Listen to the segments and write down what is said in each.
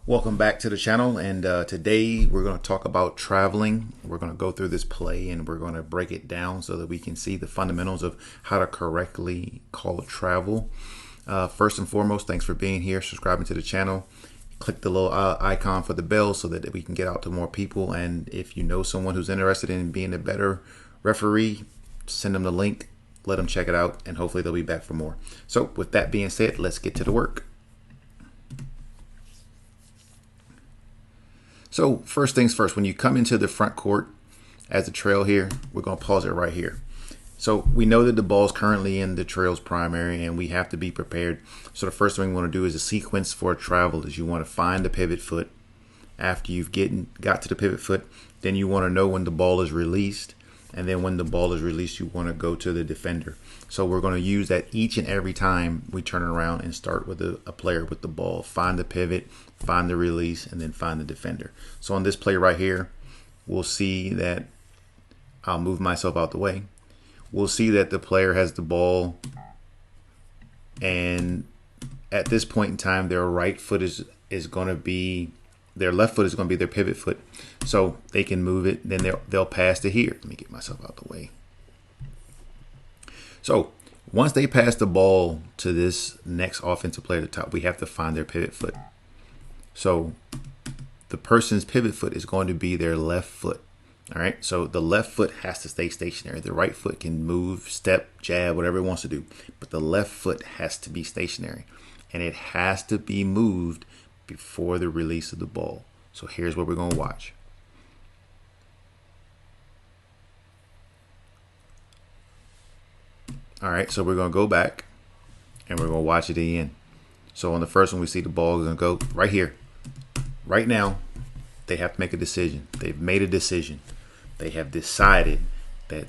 Welcome back to the channel, and today we're going to talk about traveling. We're going to go through this play and we're going to break it down so that we can see the fundamentals of how to correctly call a travel. First and foremost, thanks for being here, subscribing to the channel. Click the little icon for the bell so that we can get out to more people. And if you know someone who's interested in being a better referee, send them the link, let them check it out, and hopefully they'll be back for more. So with that being said, let's get to the work. So first things first, when you come into the front court as a trail here, we're going to pause it right here. So we know that the ball is currently in the trail's primary and we have to be prepared. So the first thing we want to do is a sequence for a travel is you want to find the pivot foot. After you've got to the pivot foot, then you want to know when the ball is released. And then when the ball is released, you want to go to the defender. So we're going to use that each and every time we turn around and start with a player with the ball. Find the pivot, find the release, and then find the defender. So on this play right here, we'll see that I'll move myself out the way. We'll see that the player has the ball, and at this point in time, their right foot is going to be, their left foot is going to be their pivot foot. So they can move it, then they'll pass to here. Let me get myself out the way. So once they pass the ball to this next offensive player at the top, we have to find their pivot foot. So the person's pivot foot is going to be their left foot. All right, so the left foot has to stay stationary. The right foot can move, step, jab, whatever it wants to do. But the left foot has to be stationary. And it has to be moved before the release of the ball. So here's what we're going to watch. All right, so we're going to go back and we're going to watch it again. So on the first one, we see the ball is going to go right here. Right now, they have to make a decision. They've made a decision. They have decided that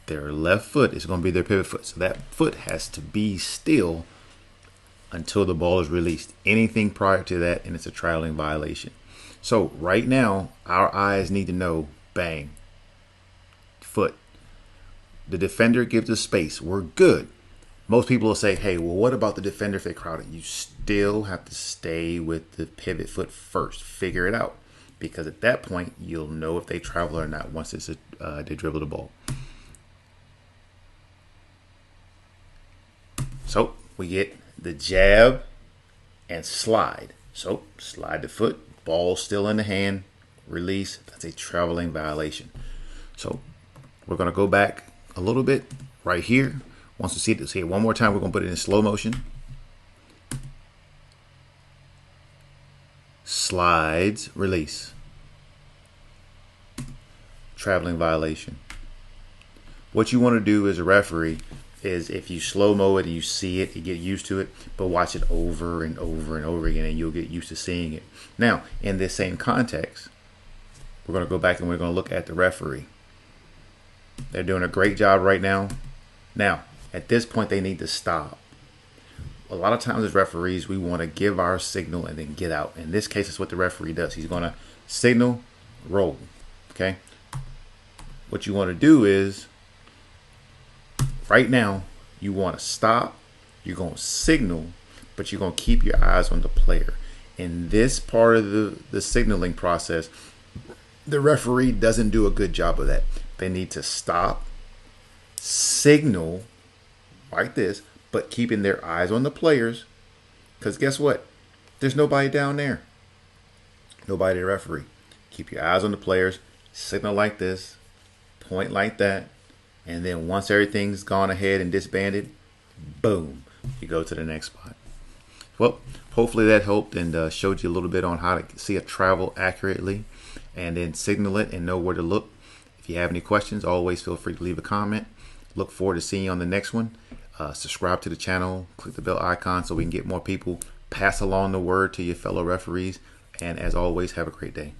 their left foot is going to be their pivot foot. So that foot has to be still until the ball is released. Anything prior to that, and it's a traveling violation. So right now, our eyes need to know, bang, foot. The defender gives us space. We're good. Most people will say, hey, well, what about the defender if they crowd it? You still have to stay with the pivot foot first. Figure it out. Because at that point, you'll know if they travel or not once they dribble the ball. So we get the jab and slide. So slide the foot, ball still in the hand, release. That's a traveling violation. So we're going to go back a little bit right here. Once we see it one more time, we're going to put it in slow motion. Slides, release. Traveling violation. What you want to do as a referee is if you slow-mo it and you see it, you get used to it, but watch it over and over and over again and you'll get used to seeing it. Now, in this same context, we're going to go back and we're going to look at the referee. They're doing a great job right now. Now, at this point, they need to stop. A lot of times as referees, we want to give our signal and then get out. In this case, it's what the referee does. He's going to signal, roll. Okay? What you want to do is, right now, you want to stop. You're going to signal, but you're going to keep your eyes on the player. In this part of the signaling process, the referee doesn't do a good job of that. They need to stop, signal like this, but keeping their eyes on the players. Because guess what? There's nobody down there. Nobody to referee. Keep your eyes on the players. Signal like this. Point like that. And then once everything's gone ahead and disbanded, boom, you go to the next spot. Well, hopefully that helped and showed you a little bit on how to see a travel accurately and then signal it and know where to look. If you have any questions, always feel free to leave a comment. Look forward to seeing you on the next one. Subscribe to the channel, click the bell icon so we can get more people. Pass along the word to your fellow referees. And as always, have a great day.